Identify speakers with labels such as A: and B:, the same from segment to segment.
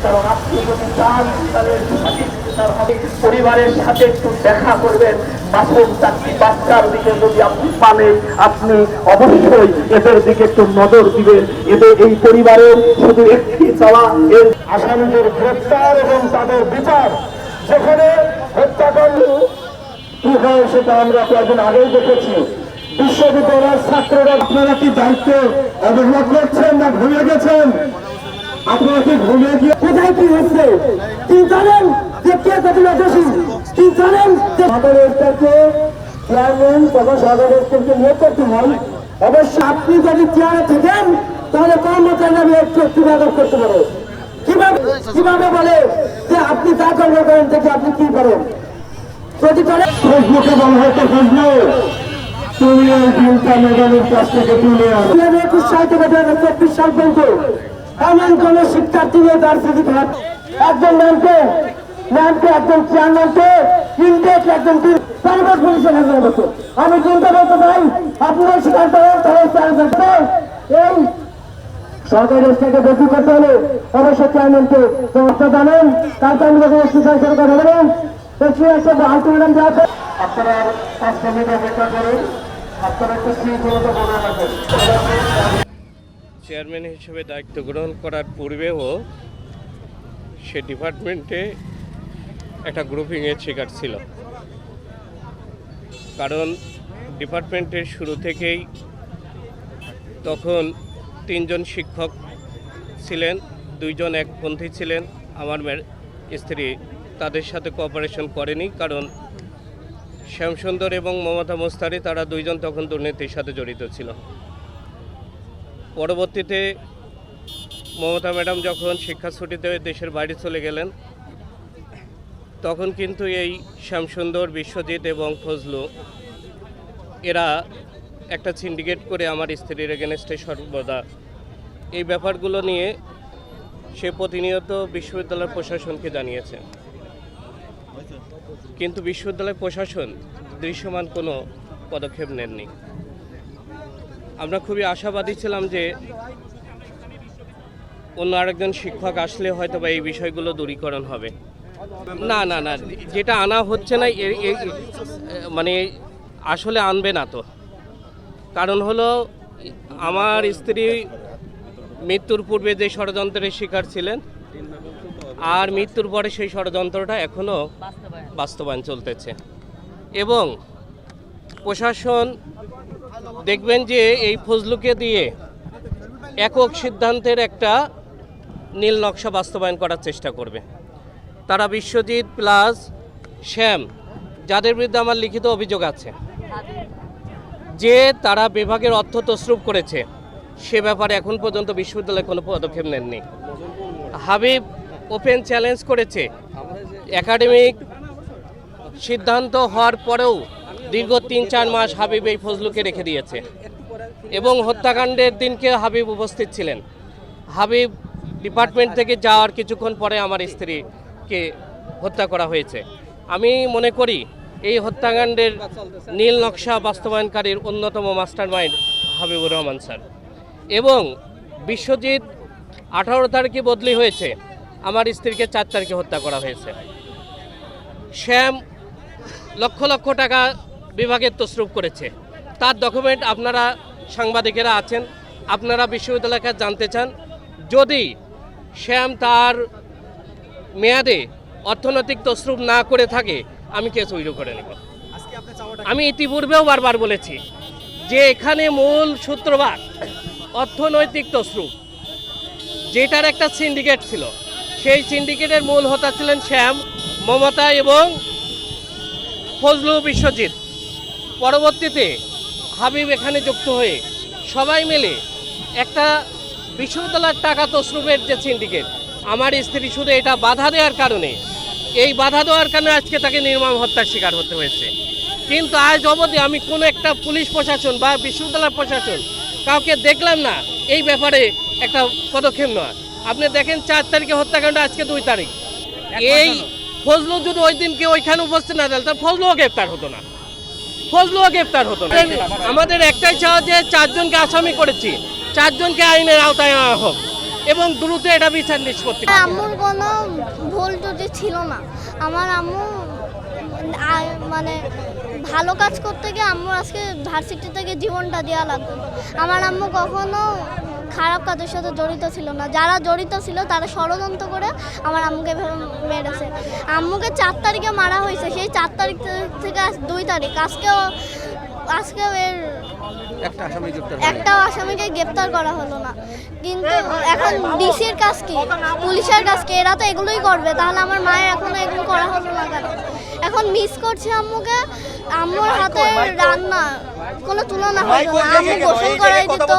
A: কারণ আপনি যদি চান তাহলে পরিবারের সাথে একটু দেখা করবেন। মাসুম চাকরি বাচ্চার দিকে যদি আপনি পালেন, আপনি অবশ্যই এদের দিকে একটু নজর দিবেন। এদের এই পরিবারের শুধু একটি চাওয়া, এর আসামিদের গ্রেপ্তার এবং তাদের বিচার। যেখানে হত্যাকাণ্ড কি হয় সেটা আমরা কয়েকদিন আগেই দেখেছি। বিশ্ববিদ্যালয়ের ছাত্ররা, আপনারা কি দায়িত্ব অবহেলা করছেন না ভুলে গেছেন? আপনারা কি ভুলে গিয়ে কোথায় কি হচ্ছে কি জানেন? যে কে কতটা দোষী কি জানেন? চেয়ারম্যান তখন সরকারকে নিয়োগ করতে হয়। অবশ্য আপনি যদি চেয়ারে থাকেন তাহলে কর্মচারী আমি একটু ব্যবহার করতে পারো। কিভাবে বলে যে আপনি যা কর্ম করেন থেকে আপনি কি করেন? ফেসবুকে বলা হয়তো ফেসবুক তুমি ওই বিলটা ম্যাডামের কাছ থেকে তুলে আনো। 21 সাল থেকে 2024 সাল পর্যন্ত এমন কোন শিক্ষার্থী নেই তার যদি খাত একজন নামকে একজন চেয়ারম্যানকে ইনটেক একজন প্রাইভেট পুলিশের হাজার বছর। আমি চিন্তা করতে চাই আপনারা স্বীকার করেন তাহলে এই সরকারি থেকে বেশি করতে হলে অবশ্যই চেয়ারম্যানকে সমস্যা জানেন। তারপর আমি যখন স্পীকার সরকার হবেন আলটিমেটাম দেওয়া আছে। আপনারা 5 মিনিট অপেক্ষা করেন। আপনারা একটু শৃঙ্খলতা বজায় রাখবেন।
B: চেয়ারম্যান হিসেবে দায়িত্ব গ্রহণ করার পূর্বেও সে ডিপার্টমেন্টে একটা গ্রুপিংয়ের শিকার ছিল। কারণ ডিপার্টমেন্টের শুরু থেকেই তখন 3 জন শিক্ষক ছিলেন, 2 জন একপন্থী ছিলেন। আমার স্ত্রী তাদের সাথে কোঅপারেশন করেনি, কারণ শ্যামসুন্দর এবং মমতা মোস্তারি তারা 2 জন তখন দুর্নীতির সাথে জড়িত ছিল। পরবর্তীতে মমতা ম্যাডাম যখন শিক্ষা ছুটিতে দেশের বাইরে চলে গেলেন, তখন কিন্তু এই শ্যামসুন্দর, বিশ্বজিৎ এবং ফজলু এরা একটা সিন্ডিকেট করে আমার স্ত্রীর এগেনস্টে সর্বদা এই ব্যাপারগুলো নিয়ে সে প্রতিনিয়ত বিশ্ববিদ্যালয়ের প্রশাসনকে জানিয়েছে। কিন্তু বিশ্ববিদ্যালয় প্রশাসন দৃশ্যমান কোনো পদক্ষেপ নেননি। আমরা খুবই আশাবাদী ছিলাম যে অন্য আরেকজন শিক্ষক আসলে হয়তো বা এই বিষয়গুলো দূরীকরণ হবে। না না না, যেটা আনা হচ্ছে না মানে আসলে আনবে না তো। কারণ হলো আমার স্ত্রী মৃত্যুর পূর্বে যে ষড়যন্ত্রের শিকার ছিলেন, আর মৃত্যুর পরে সেই ষড়যন্ত্রটা এখনও বাস্তবায়ন চলতেছে। এবং প্রশাসন দেখবেন যে এই ফজলুকে দিয়ে একক সিদ্ধান্তের একটা নীল নকশা বাস্তবায়ন করার চেষ্টা করবে। তারা বিশ্বজিৎ প্লাস শ্যাম, যাদের বিরুদ্ধে আমার লিখিত অভিযোগ আছে যে তারা বিভাগের অর্থ তছরূপ করেছে, সে ব্যাপারে এখন পর্যন্ত বিশ্ববিদ্যালয়ে কোনো পদক্ষেপ নেননি। হাবিব ওপেন চ্যালেঞ্জ করেছে, একাডেমিক সিদ্ধান্ত হওয়ার পরেও দীর্ঘ 3-4 মাস হাবিব এই ফজলুকে রেখে দিয়েছে এবং হত্যাকাণ্ডের দিনকে হাবিব উপস্থিত ছিলেন। হাবিব ডিপার্টমেন্ট থেকে যাওয়ার কিছুক্ষণ পরে আমার স্ত্রীকে হত্যা করা হয়েছে। আমি মনে করি এই হত্যাকাণ্ডের নীল নকশা বাস্তবায়নকারীর অন্যতম মাস্টারমাইন্ড হাবিবুর রহমান স্যার। এবং বিশ্বজিৎ 18 তারিখে বদলি হয়েছে, আমার স্ত্রীকে 4 তারিখে হত্যা করা হয়েছে। শ্যাম লক্ষ লক্ষ টাকা বিভাগের তছরূপ করেছে, তার ডকুমেন্ট আপনারা সাংবাদিকেরা আছেন, আপনারা বিশ্ববিদ্যালয়কে জানতে চান। যদি শ্যাম তার মেয়াদে অর্থনৈতিক তছরূপ না করে থাকে, আমি কেস উইথড্র করে নেব। আমি ইতিপূর্বেও বারবার বলেছি যে এখানে মূল সূত্রপাত অর্থনৈতিক তছরূপ, যেটার একটা সিন্ডিকেট ছিল। সেই সিন্ডিকেটের মূল হোতা ছিলেন শ্যাম, মমতা এবং ফজলু, বিশ্বজিৎ। পরবর্তীতে হাবিব এখানে যুক্ত হয়ে সবাই মিলে একটা বিশ্ববিদ্যালয়ের টাকা তছরূপের যে সিন্ডিকেট, আমার স্ত্রী শুধু এটা বাধা দেওয়ার কারণে, এই বাধা দেওয়ার কারণে আজকে তাকে নির্মম হত্যার শিকার হতে হয়েছে। কিন্তু আজ অবধি আমি কোনো একটা পুলিশ প্রশাসন বা বিশ্ববিদ্যালয় প্রশাসন কাউকে দেখলাম না এই ব্যাপারে একটা পদক্ষেপ নেওয়া। আপনি দেখেন 4 তারিখে হত্যাকাণ্ড, আজকে 2 তারিখ। ফজলু যদি ওই দিনকে ওইখানে উপস্থিত না থাকতো ফজলুও গ্রেপ্তার হতো না, ফজলুও গ্রেপ্তার হতো না। আমাদের একটাই চাওয়া যে 4 জনকে আসামি করেছি, 4 জনকে আইনের আওতায় আনা হোক এবং দ্রুত এটা বিচার নিষ্পত্তি।
C: আম্মুর কোনো ভুল ত্রুটি ছিল না। আমার আম্মু মানে ভালো কাজ করতে গিয়ে আম্মুর আজকে ভার্সিটি থেকে জীবনটা দেওয়া লাগতো। আমার আম্মু কখনো খারাপ কাজের সাথে জড়িত ছিল না, যারা জড়িত ছিল তারা ষড়যন্ত্র করে আমার আম্মুকে মেরেছে। আম্মুকে 4 তারিখে মারা হয়েছে, সেই 4 তারিখ থেকে 2 তারিখ আজকেও এর একটা আসামিকে গ্রেপ্তার করা হলো না। কিন্তু এখন ডিসির কাজ কি, পুলিশের কাজ কি? এরা তো এগুলোই করবে, তাহলে আমার মায়ের এখনো এগুলো করা হলো না কেন? এখন মিস করছে আম্মুকে। আম্মুর হাতে রান্না কোনো তুলনা হয় না। আম্মু গোসল করাই দিত,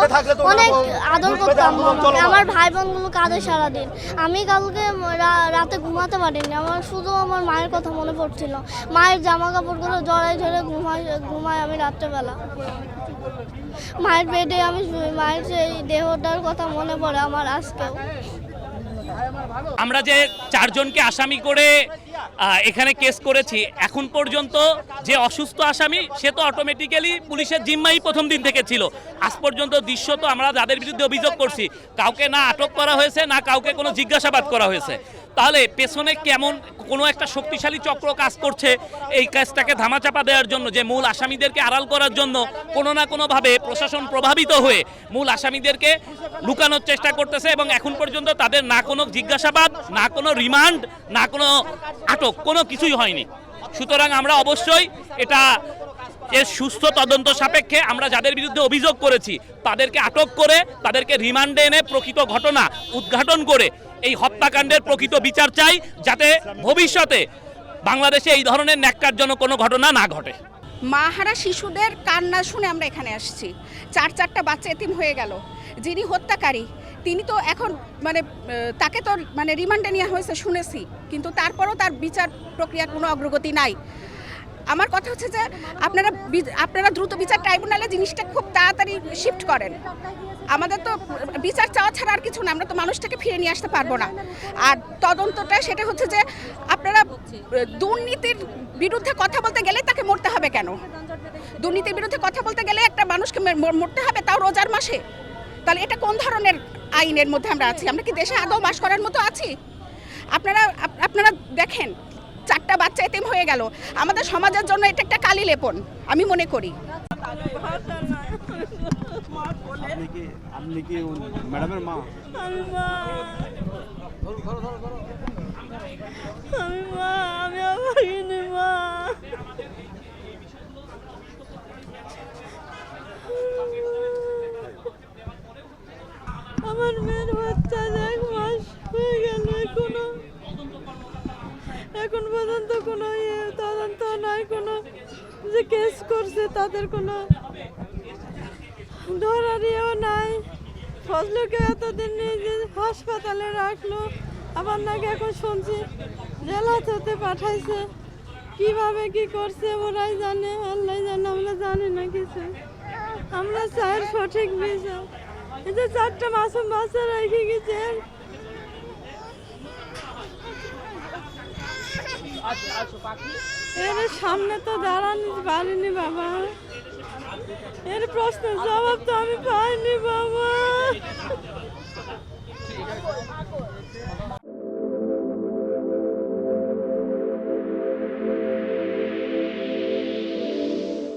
C: অনেক আদর করতাম আম্মুকে। আমার ভাই বোনগুলো কাঁদে সারাদিন। আমি কালকে রাতে ঘুমাতে পারিনি, আমার শুধু আমার মায়ের কথা মনে পড়ছিল। মায়ের জামা কাপড়গুলো জড়াই ধরে ঘুমাই আমি রাত্রেবেলা। মায়ের বেডে আমি মায়ের সেই দেহটার কথা মনে পড়ে আমার আজকেও।
D: আমরা যে 4 জনকে আসামি করে এখানে কেস করেছি, এখন পর্যন্ত যে অসুস্থ আসামি সে তো অটোমেটিক্যালি পুলিশের জিম্মাই প্রথম দিন থেকে ছিল। আজ পর্যন্ত দৃশ্যত আমরা যাদের বিরুদ্ধে অভিযোগ করছি কাউকে না আটক করা হয়েছে, না কাউকে কোনো জিজ্ঞাসাবাদ করা হয়েছে। তাহলে পেছনে কেমন কোনো একটা শক্তিশালী চক্র কাজ করছে এই কাজটাকে ধামাচাপা দেওয়ার জন্য, যে মূল আসামিদেরকে আড়াল করার জন্য কোনো না কোনোভাবে প্রশাসন প্রভাবিত হয়ে মূল আসামিদেরকে লুকানোর চেষ্টা করতেছে এবং এখন পর্যন্ত তাদের না কোনো জিজ্ঞাসাবাদ, না কোনো রিমান্ড, না কোনো আটক, কোনো কিছুই হয়নি। সুতরাং আমরা অবশ্যই এটা এর সুস্থ তদন্ত সাপেক্ষে আমরা যাদের বিরুদ্ধে অভিযোগ করেছি তাদেরকে আটক করে তাদেরকে রিমান্ডে এনে প্রকৃত ঘটনা উদ্ঘাটন করে এই হত্যাকাণ্ডের প্রকৃত বিচার চাই, যাতে ভবিষ্যতে বাংলাদেশে এই ধরনের ন্যাক্কারজনক কোনো ঘটনা না ঘটে।
E: মাহারা শিশুদের কান্না শুনে আমরা এখানে আসছি। 4টা বাচ্চা এতিম হয়ে গেল। যিনি হত্যাকারী তিনি তো এখন তাকে তো রিমান্ডে নেওয়া হয়েছে শুনেছি, কিন্তু তারপরও তার বিচার প্রক্রিয়ার কোনো অগ্রগতি নাই। আমার কথা হচ্ছে যে আপনারা দ্রুত বিচার ট্রাইব্যুনালে জিনিসটা খুব তাড়াতাড়ি শিফট করেন। আমাদের তো বিচার চাওয়া ছাড়া আর কিছু না, আমরা তো মানুষটাকে ফিরে নিয়ে আসতে পারবো না। আর তদন্তটা সেটা হচ্ছে যে আপনারা দুর্নীতির বিরুদ্ধে কথা বলতে গেলে তাকে মরতে হবে কেন? দুর্নীতির বিরুদ্ধে কথা বলতে গেলে একটা মানুষকে মরতে হবে, তাও রোজার মাসে? তাহলে এটা কোন ধরনের আইনের মধ্যে আমরা আছি? আমরা কি দেশে আদৌ বাস করার মতো আছি? আপনারা দেখেন 4টা বাচ্চা এতিম হয়ে গেল। আমাদের সমাজের জন্য এটা একটা কালি লেপন আমি মনে করি।
F: আপনি কি ম্যাডামের মা?
G: আমার মেয়ের বাচ্চা 1 মাস হয়ে গেল, এখন পর্যন্ত কোনো তদন্ত নাই, কোনো যে কেস করছে তাদের কোনো ধরারিও নাই। ফজলুকে এতদিন নিয়ে যে হাসপাতালে রাখলো, আবার নাকি এখন শুনছি জেলা হতে পাঠাইছে। কিভাবে কি করছে ওরাই জানে, আল্লাহ জানে, আমরা জানি না কিছু। আমরা চাই সঠিক বিচার। এই যে 4টা মাসুম বাচ্চা রেখে গেছে, এর সামনে তো দাঁড়ানি পারিনি বাবা। এর প্রশ্নের জবাব তো আমি পাইনি বাবা।